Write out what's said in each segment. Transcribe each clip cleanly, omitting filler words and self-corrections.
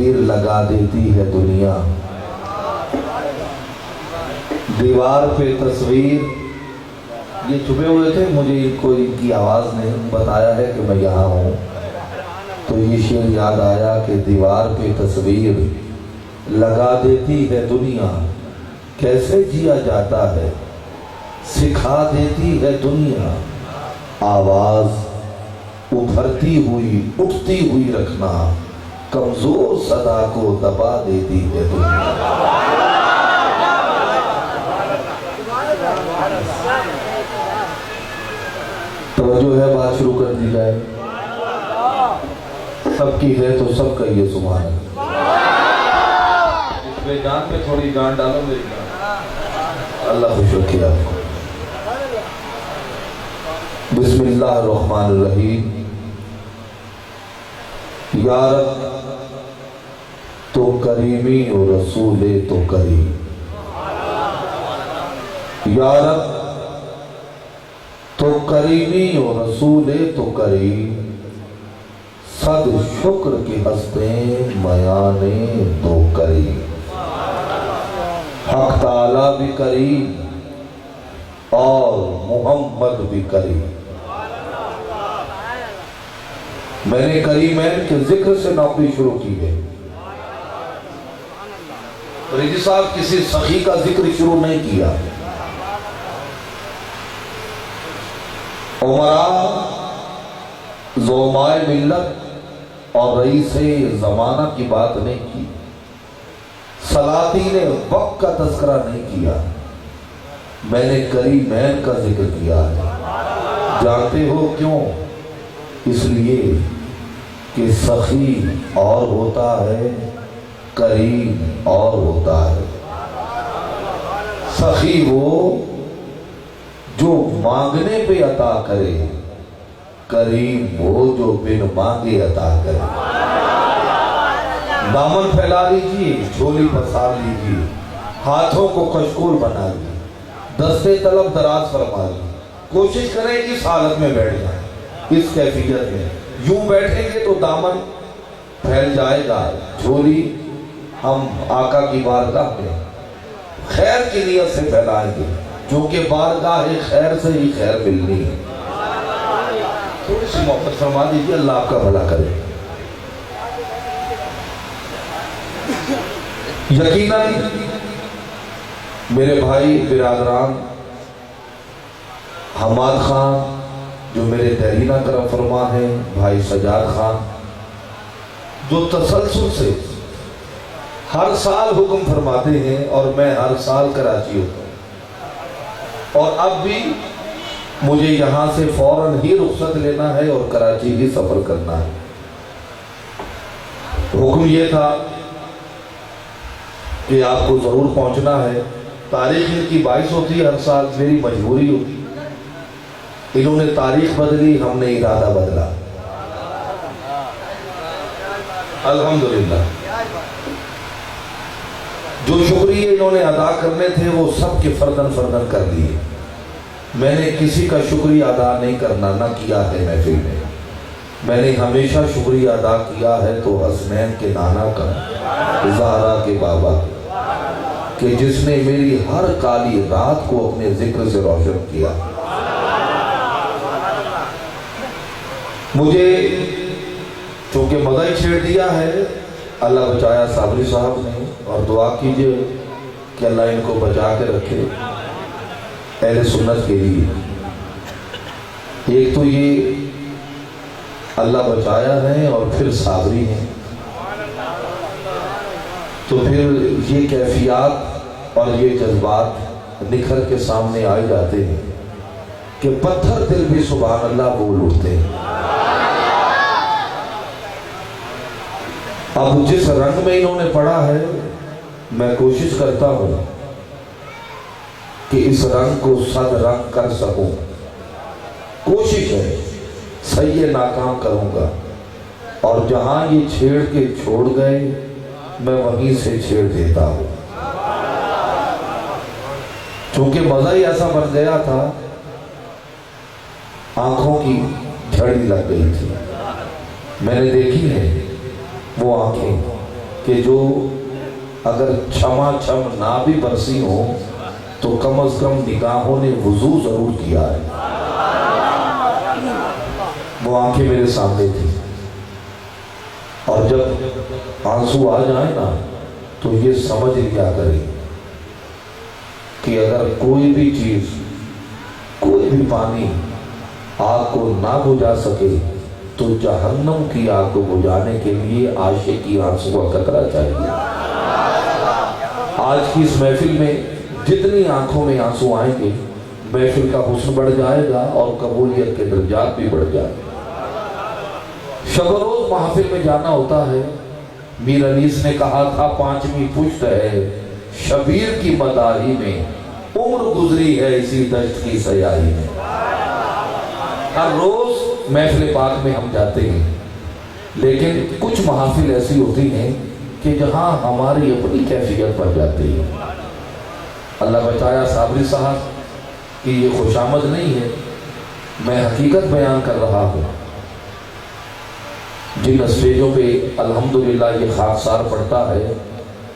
تصویر لگا دیتی ہے دنیا، دیوار پہ تصویر. یہ چھپے ہوئے تھے، مجھے ان کی آواز نے بتایا ہے کہ میں یہاں ہوں، تو یہ شعر یاد آیا کہ دیوار پہ تصویر لگا دیتی ہے دنیا، کیسے جیا جاتا ہے سکھا دیتی ہے دنیا، آواز ابھرتی ہوئی اٹھتی ہوئی رکھنا، کمزور صدا کو دبا دیتی ہے دنیا. توجہ ہے، بات شروع کر دی جائے. سب کی ہے تو سب کہیے سبحان اللہ. اس پہ جان پہ تھوڑی جان ڈالو میری جان. اللہ خوش رکھے آپ کو. بسم اللہ الرحمن الرحیم. یا رب تو کریمی و رسول تو کریم، یا رب تو کریمی و رسول تو کریم، صد شکر کی ہستیں میانے دو کریم. حق تعالیٰ بھی کریم اور محمد بھی کریم. میں نے کریمین کے ذکر سے نوکری شروع کی ہے. ریجی صاحب کسی سخی کا ذکر شروع نہیں کیا. عمراء زومائے ملت اور رئیس زمانہ کی بات نہیں کی. سلاطین وقت کا تذکرہ نہیں کیا. میں نے کریمین کا ذکر کیا ہے. جانتے ہو کیوں؟ اس لیے کہ سخی اور ہوتا ہے، کریم اور ہوتا ہے. سخی وہ جو مانگنے پہ عطا کرے، کریم وہ جو بن مانگے عطا کرے. دامن پھیلا لیجیے، جھولی پسار لیجیے، ہاتھوں کو کشکول بنا لیجیے، دستے طلب دراز فرما لیجیے. کوشش کریں اس حالت میں بیٹھ جائیں، اس کیفیت میں. یوں بیٹھیں گے تو دامن پھیل جائے گا، جھولی ہم آقا کی بارگاہ میں خیر کی نیت سے پھیلائیں گے، کیونکہ بارگاہ خیر سے ہی خیر ملنی ہے. تھوڑی سی محبت فرما دیجیے، اللہ آپ کا بھلا کرے. یقیناً میرے بھائی برادران حماد خان جو میرے دہرینہ کرم فرما ہیں، بھائی سجاد خان جو تسلسل سے ہر سال حکم فرماتے ہیں اور میں ہر سال کراچی ہوتا ہوں، اور اب بھی مجھے یہاں سے فوراً ہی رخصت لینا ہے اور کراچی ہی سفر کرنا ہے. حکم یہ تھا کہ آپ کو ضرور پہنچنا ہے. تاریخ ان کی 22 ہوتی ہے ہر سال، میری مجبوری ہوتی. انہوں نے تاریخ بدلی، ہم نے ارادہ بدلا. الحمدللہ جو شکریہ انہوں نے ادا کرنے تھے وہ سب کے فردن فردن کر دیے. میں نے کسی کا شکریہ ادا نہیں کرنا، نہ کیا ہے محفل میں. میں نے ہمیشہ شکریہ ادا کیا ہے تو حسنین کے نانا کا، زہرا کے بابا، کہ جس نے میری ہر کالی رات کو اپنے ذکر سے روشن کیا. مجھے چونکہ مدعی چھیڑ دیا ہے، اللہ بچایا صابری صاحب نے، اور دعا کیجئے کہ اللہ ان کو بچا کے رکھے اہل سنت کے لیے. ایک تو یہ اللہ بچایا ہے اور پھر صابری ہیں، تو پھر یہ کیفیات اور یہ جذبات نکھر کے سامنے آئے جاتے ہیں کہ پتھر دل بھی سبحان اللہ بول اٹھتے ہیں. اب جس رنگ میں انہوں نے پڑھا ہے، میں کوشش کرتا ہوں کہ اس رنگ کو 100 رنگ کر سکوں. کوشش ہے، صحیح ناکام کروں گا. اور جہاں یہ چھیڑ کے چھوڑ گئے میں وہیں سے چھیڑ دیتا ہوں. چونکہ مزہ ہی ایسا بن گیا تھا، آنکھوں کی جھڑی لگ گئی تھی. میں نے دیکھی ہے وہ آنکھیں کہ جو اگر چھما چھم نہ بھی برسی ہو تو کم از کم نگاہوں نے وضو ضرور کیا ہے. وہ آنکھیں میرے سامنے تھی، اور جب آنسو آ جائیں نا تو یہ سمجھ لیا کرے کہ اگر کوئی بھی چیز، کوئی بھی پانی آگ کو نہ بجھا سکے تو جہنم کی آگ کو بجھانے کے لیے عاشق کی آنسو کا قطرہ چاہیے. آج کی اس محفل میں جتنی آنکھوں میں آنسو آئیں گے محفل کا حسن بڑھ جائے گا اور قبولیت کے درجات بھی بڑھ جائیں گے. شب و روز محفل میں جانا ہوتا ہے. میر انیس نے کہا تھا 5ویں پشت ہے شبیر کی مداحی میں، عمر گزری ہے اسی دشت کی سیاہی میں. ہر روز محفل پاک میں ہم جاتے ہیں، لیکن کچھ محافل ایسی ہوتی ہیں کہ جہاں ہماری اپنی کیفیت بڑھ جاتی ہے. اللہ بچایا صابری صاحب کہ یہ خوشامد نہیں ہے، میں حقیقت بیان کر رہا ہوں. جن اسٹیجوں پہ الحمدللہ یہ خاکسار پڑتا ہے،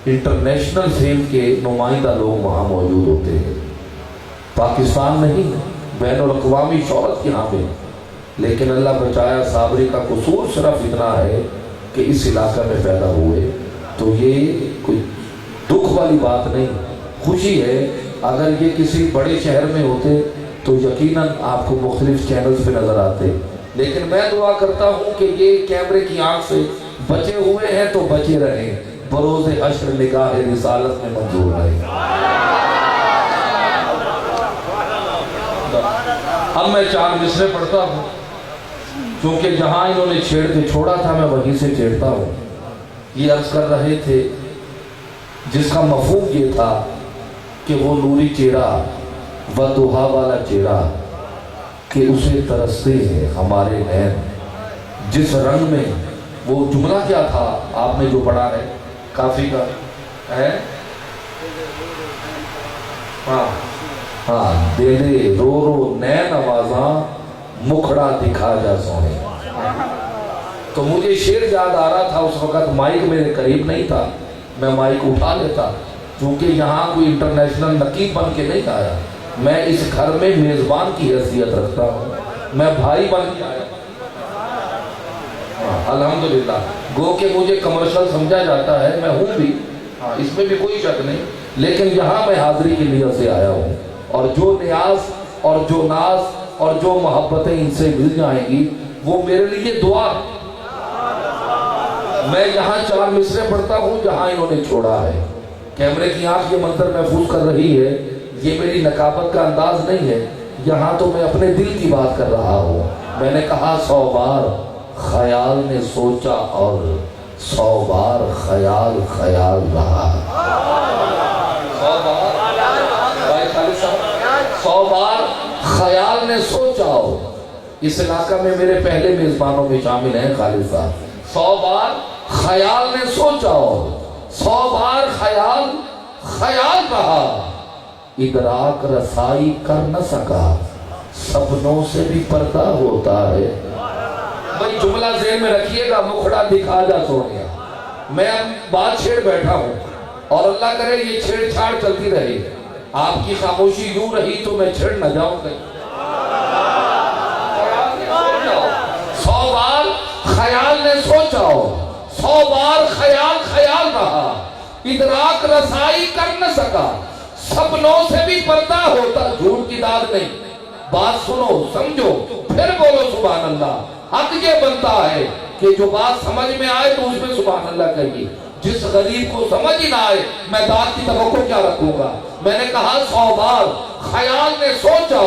انٹرنیشنل فیم کے نمائندہ لوگ وہاں موجود ہوتے ہیں. پاکستان نہیں، بین الاقوامی شہرت یہاں پہ. لیکن اللہ بچایا صابری کا قصور صرف اتنا ہے کہ اس علاقہ میں پیدا ہوئے، تو یہ کوئی دکھ والی بات نہیں، خوشی ہے. اگر یہ کسی بڑے شہر میں ہوتے تو یقیناً آپ کو مختلف چینلز پہ نظر آتے. لیکن میں دعا کرتا ہوں کہ یہ کیمرے کی آنکھ سے بچے ہوئے ہیں تو بچے رہیں، بروز حشر نگاہ رسالت میں منظور رہیں. اب میں 4 مصرے پڑھتا ہوں، کیونکہ جہاں انہوں نے چھیڑ کے چھوڑا تھا میں وہیں سے چھیڑتا ہوں. یہ عرض کر رہے تھے جس کا مفہوم یہ تھا کہ وہ نوری چہرہ ودوہا والا چہرہ کہ اسے ترستے ہیں ہمارے نین جس رنگ میں. وہ جملہ کیا تھا آپ نے جو پڑھا ہے کافی کا ہے؟ ہاں دے دے رو رو نین آوازاں مکھڑا دکھا جا سونے. تو مجھے شعر یاد آ رہا تھا. اس وقت مائک میرے قریب نہیں تھا، میں مائک اٹھا لیتا، کیونکہ یہاں کوئی انٹرنیشنل نقیب بن کے نہیں آیا. میں اس گھر میں میزبان کی حیثیت رکھتا ہوں، میں بھائی بن کے آیا. الحمدللہ گو کہ مجھے کمرشل سمجھا جاتا ہے، میں ہوں بھی، اس میں بھی کوئی شک نہیں. لیکن یہاں میں حاضری کی نیت سے آیا ہوں، اور جو نیاز اور جو ناز اور جو محبتیں ان سے مل جائیں گی وہ میرے لیے دعا. میں یہاں 4 مصرے پڑھتا ہوں جہاں انہوں نے چھوڑا ہے. کیمرے کی آنکھ یہ منظر محفوظ کر رہی ہے، یہ میری نقابت کا انداز نہیں ہے. یہاں تو میں اپنے دل کی بات کر رہا ہوں. میں نے کہا 100 بار خیال نے سوچا اور 100 بار خیال خیال رہا. 100 بار خیال نے سوچا. اس علاقہ میں میرے پہلے میزبانوں میں شامل ہیں خالد صاحب. 100 بار خیال نے سوچا، 100 بار خیال خیال رہا. ادراک رسائی کر نہ سکا، سپنوں سے بھی پردہ ہوتا ہے. بھائی جملہ ذہن میں رکھیے گا، مکھڑا دکھا جا سونیا. میں اب بات چھیڑ بیٹھا ہوں، اور اللہ کرے یہ چھیڑ چھاڑ چلتی رہے. آپ کی خاموشی یوں رہی تو میں چھیڑ نہ جاؤں گا. 100 بار خیال نے سوچا، 100 بار خیال خیال رہا. ادراک رسائی کر نہ سکا، سپنوں سے بھی پردہ ہوتا. جھوٹ کی داد نہیں، بات سنو سمجھو پھر بولو سبحان اللہ. حق یہ بنتا ہے کہ جو بات سمجھ میں آئے تو اس میں سبحان اللہ کہیے. جس غریب کو سمجھ ہی نہ آئے میں داد کی توقع کیا رکھوں گا. میں نے کہا 100 بار خیال نے سوچا،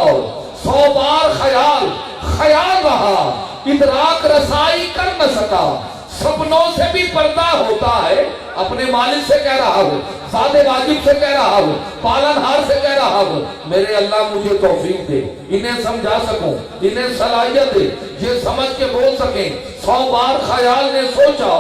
100 بار خیال خیال رہا. ادراک رسائی کر نہ سکا، سپنوں سے بھی پردہ ہوتا ہے. اپنے مالک سے کہہ رہا ہوں، ذات واجب سے کہہ رہا ہوں، پالن ہار سے کہہ رہا ہوں، میرے اللہ مجھے توفیق دے، انہیں سمجھا سکوں، انہیں صلاحیت دے، یہ سمجھ کے بول سکیں. 100 بار خیال نے سوچا،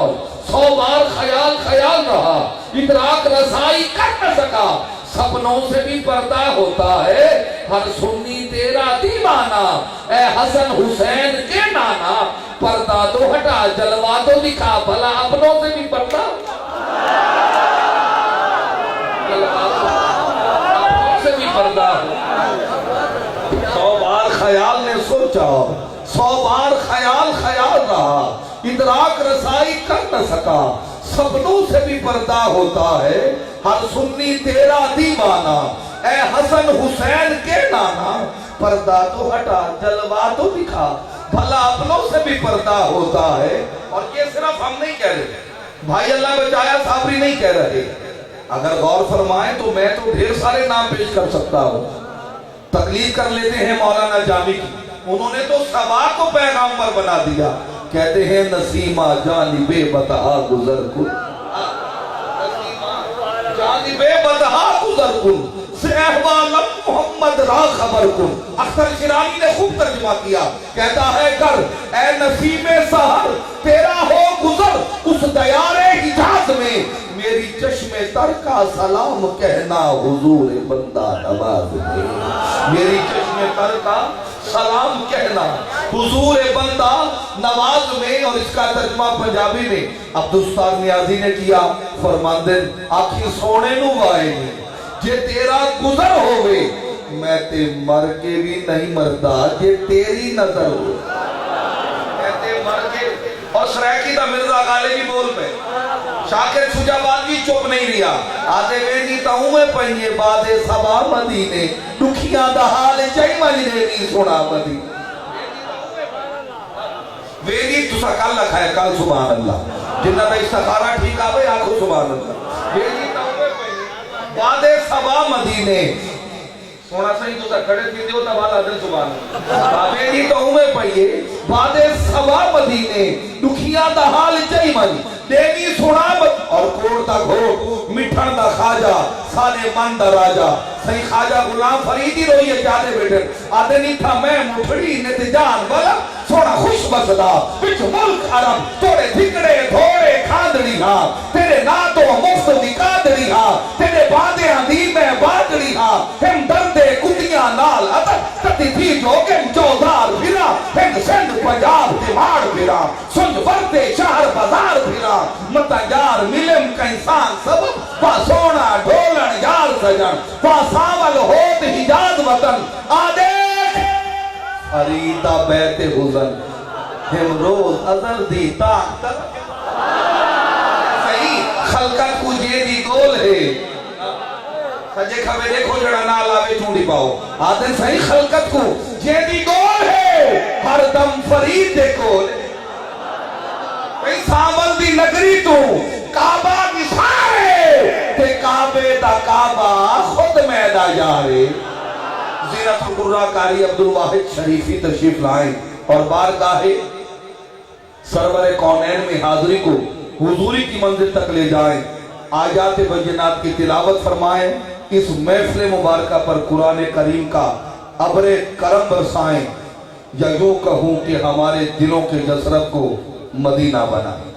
100 بار خیال خیال رہا. ادراک رسائی کر نہ سکا، سپنوں سے بھی پردہ ہوتا ہے. ہر سنی تیرا دیوانہ اے حسن حسین کے نانا. پردہ تو ہٹا جلوہ تو دکھا، بھلا اپنوں سے بھی پردہ. سوچا، 100 بار خیال رہا، ادراک رسائی کر نہ سکا، سپنوں سے بھی پردہ ہوتا ہے، ہر سنی تیرا دیوانہ، اے حسن حسین کے نانا، پردہ تو ہٹا جلوہ تو دکھا، بھلا اپنوں سے بھی پردہ ہوتا ہے۔ اور یہ صرف ہم نہیں کہہ رہے، بھائی اللہ بچایا صابری نہیں کہہ رہے، اگر غور فرمائیں تو میں تو ڈھیر سارے نام پیش کر سکتا ہوں۔ تقلید کر لیتے ہیں مولانا جامی کی، انہوں نے تو صبا کو پیغامبر بنا دیا، کہتے ہیں نسیمہ جانب بطحا گزر کن، جانب بطحا گزر کن، سے احوالم محمد را خبر کن۔ اختر شیرانی نے خوب ترجمہ کیا، کہتا ہے گر اے نسیم سحر تیرا ہو گزر اس دیار حجاز میں، میری چشم تر کا سلام کہنا حضور بندہ نواز میں، میری چشم تر کا سلام کہنا حضور بندہ نواز میں۔ اور اس کا ترجمہ پنجابی میں عبدالستار نیازی نے کیا، فرماندے آنکھی سونے نو وائے جے تیرا گزر ہوئے، میں تے مر کے بھی نہیں مردہ جے تیری نظر ہو، میں تے مر کے۔ اور سریکی دا مرزا غالبی بول پہ شاکر شجاباد بھی چپ نہیں رہا، آدھے ویدی تاؤں میں پہنیے بادے سبا مدینے، دکھیاں دا حال چاہی مجھے نہیں سنا مدینے، ویدی تو سا کل لکھا ہے، کل سبحان اللہ، جنہ دا استخارہ ٹھیک آوے آنکھو سبحان اللہ، ویدی تاؤں میں پہنیے بادے سبا مدینے، سونا سہی تو تا کھڑے تھی دیو تا والا دل سبحان اللہ، ویدی تاؤں میں پہنیے بادے سبا مدینے، دکھیاں دا حال چاہی مجھے دیوی سنابت اور کوڑ دا گھوڑ مٹھن دا خاجہ سالے من دا راجہ، صحیح خاجہ غلام فریدی روئیے چاہتے بیٹھے، آدھے نہیں تھا میں مٹھڑی نتجان والا سونا خوش بسدا بچ ملک عرب، توڑے دھکڑے دھوڑے کھاندڑی ہاں، تیرے ناتو مفت نکادڑی ہاں، تیرے باندے ہندی میں باندڑی ہاں، ہم دردے کتیاں نال عدد کتی تھی جو گم چوزار بھیرا، ہم سندھ پنجاب دماڑ بھیرا، سنج ورتے شہر بازار بھیرا، متا یار ملم کا انسان سبب، پا سونا ڈھولن یار سجن، پا ساول ہوت حجاز وطن، آدیکھ فریدہ بیت حزن، ہم روز ازر دی طاقت، صحیح خلقت کو یہ دی گول ہے، سجے کھوے دیکھو جڑا نالا بے چونڈی پاؤ، آدھے صحیح خلقت کو یہ دی گول ہے، ہر دم فرید دے گول ہے، ساول دی نگری تو کعبہ کی سارے تے کعبے دا کعبہ خود میدہ جارے۔ زینت القرآ قاری عبدالواحد شریفی تشریف لائیں اور بارگاہ سرور کونین میں حاضری کو حضوری کی منزل تک لے جائیں، آیات بینات کی تلاوت فرمائیں، اس محفل مبارکہ پر قرآن کریم کا ابر کرم برسائیں، یا یوں کہوں کہ ہمارے دلوں کے جسرت کو مدینہ بنائیں۔